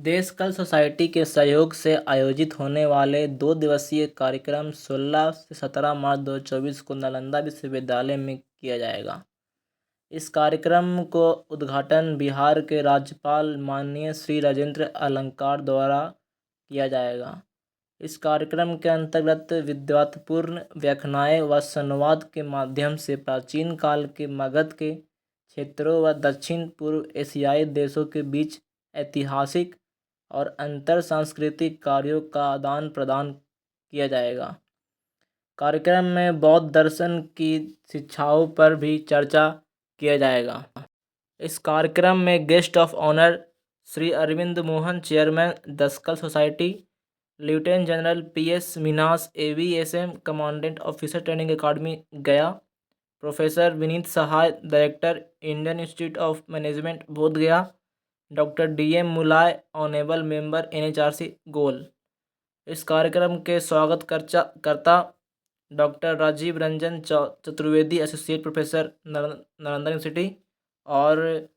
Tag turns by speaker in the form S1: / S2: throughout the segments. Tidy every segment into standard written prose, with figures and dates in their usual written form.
S1: देशकल society के सहयोग से आयोजित होने वाले 2 दिवसीय कार्यक्रम 16 से 17 मार्च 2024 को नालंदा विश्वविद्यालय में किया जाएगा। इस कार्यक्रम को उद्घाटन बिहार के राज्यपाल माननीय श्री राजेंद्र अलंकार द्वारा किया जाएगा। इस कार्यक्रम के अंतर्गत विद्वत्पूर्ण व्याख्यान व संवाद के माध्यम से प्राचीन काल के मगध के क्षेत्रों व दक्षिण पूर्व एशियाई देशों के बीच ऐतिहासिक और अंतर सांस्कृतिक कार्यों का आदान प्रदान किया जाएगा। कार्यक्रम में बौद्ध दर्शन की शिक्षाओं पर भी चर्चा किया जाएगा। इस कार्यक्रम में guest of honour Shri Arvind Mohan, chairman दशकल सोसाइटी, लेफ्टिनेंट जनरल PS मिनास, AVSM commandant officer training academy Gaya, professor Vineet Sahay, director Indian Institute of Management Bodhgaya, doctor DM मुलाय, ऑनेबल मेंबर NHRC गोल। इस कार्यक्रम के स्वागतकर्ता doctor Rajiv Ranjan Chaturvedi, associate professor Nalanda University, और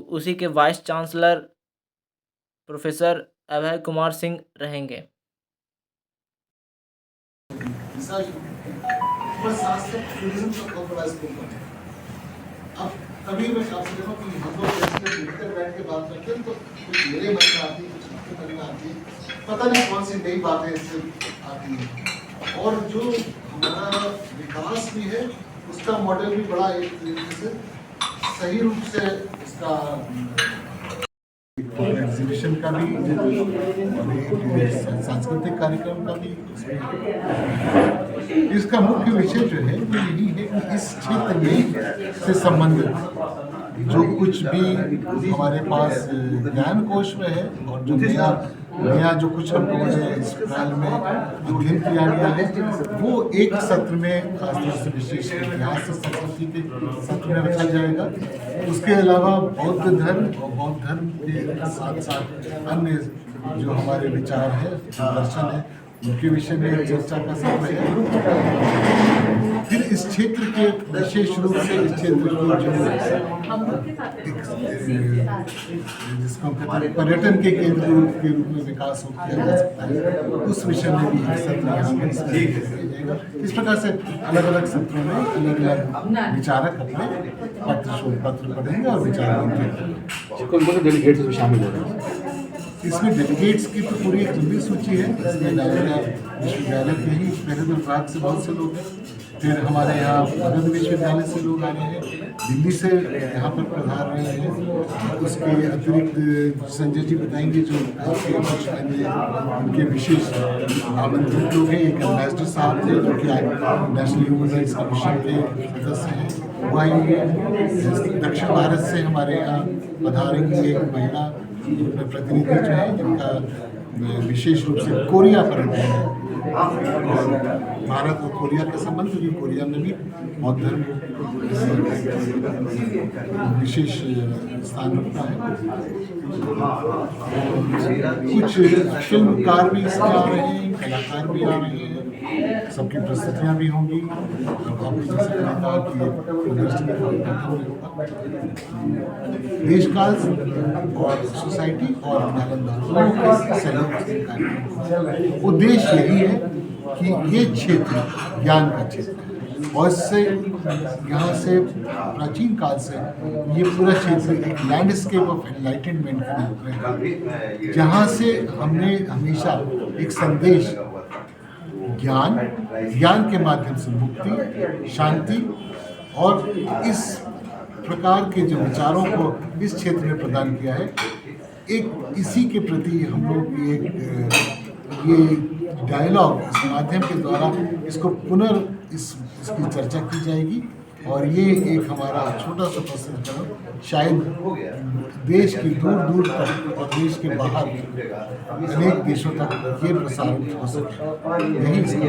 S1: उसी के vice chancellor professor Abhay Kumar Singh रहेंगे।
S2: अब कभी मैं आपसे देखो कि हम लोग जैसे मिलकर बैठ के बात करते हैं तो कुछ मेरे मन में आती है, कुछ आपके मन में आती है, पता नहीं कौन सी नई बातें इससे आती हैं। और जो हमारा विकास भी है उसका मॉडल भी बड़ा एक तरीके से सही रूप से इसका एग्जीबिशन का भी सांस्कृतिक कार्यक्रम का भी इसका मुख्य विषय जो है वो यही है कि इस क्षेत्र में से संबंधित जो कुछ भी हमारे पास ज्ञान कोश में है और जो नया जो कुछ हम लोगों ने इस साल में अध्ययन किया गया है वो एक सत्र में खासतौर से विशेष इतिहास संस्कृति के सत्र में रखा जाएगा। उसके अलावा बौद्ध धर्म और बौद्ध धर्म के साथ साथ अन्य जो हमारे विचार है, दर्शन है, उनके विषय में चर्चा का सत्र है। फिर इस क्षेत्र के विशेष रूप से इस क्षेत्र की जिसको पर्यटन के केंद्र के रूप में विकास किया जा सकता है, उस विषय में भी सत्र यहाँ पर इस प्रकार से अलग अलग सत्रों में अलग अलग विचारक अपने शोध पत्र पढ़ेंगे और विचार करेंगे।
S3: कौन-कौन डेलीगेट्स इसमें शामिल हो रहे हैं?
S2: इसमें डेलीगेट्स की तो पूरी एक लंबी सूची है। इसमें नालंदा विश्वविद्यालय के ही पहले तो विभाग से बहुत से लोग हैं, फिर हमारे यहाँ मगध विश्वविद्यालय से लोग आ रहे हैं, दिल्ली से यहाँ पर पधार रहे हैं। उसके अतिरिक्त संजय जी बताएंगे जो उनके विशेष आमंत्रित लोग हैं। एक एम्बेसडर साहब थे जो कि नेशनल ह्यूमन राइट्स कमीशन के सदस्य हैं, वो आएंगे। दक्षिण भारत से हमारे यहाँ पधारेंगी एक महिला प्रतिनिधि जो है जिनका विशेष रूप से कोरिया पर और भारत और कोरिया के संबंध, क्योंकि कोरिया में भी बौद्ध धर्म विशेष स्थान रखता है। कुछ फिल्मकार भी इसमें आ रहे हैं, कलाकार भी आ रहे हैं, सबकी प्रस्तुतियाँ भी होंगी। देशकाल और सोसाइटी और नालंदा सहयोग उद्देश्य यही है कि ये क्षेत्र ज्ञान का क्षेत्र है और इससे यहाँ से प्राचीन काल से ये पूरा क्षेत्र एक लैंडस्केप ऑफ एनलाइटनमेंट के रूप में, जहाँ से हमने हमेशा एक संदेश ज्ञान के माध्यम से मुक्ति, शांति और इस प्रकार के जो विचारों को इस क्षेत्र में प्रदान किया है। एक इसी के प्रति हम लोग ये डायलॉग इस माध्यम के द्वारा इसको इसकी चर्चा की जाएगी और ये एक हमारा छोटा सा प्रश्न शायद देश की दूर दूर तक और देश के बाहर अनेक देशों तक ये प्रसारित हो सके, यही इसका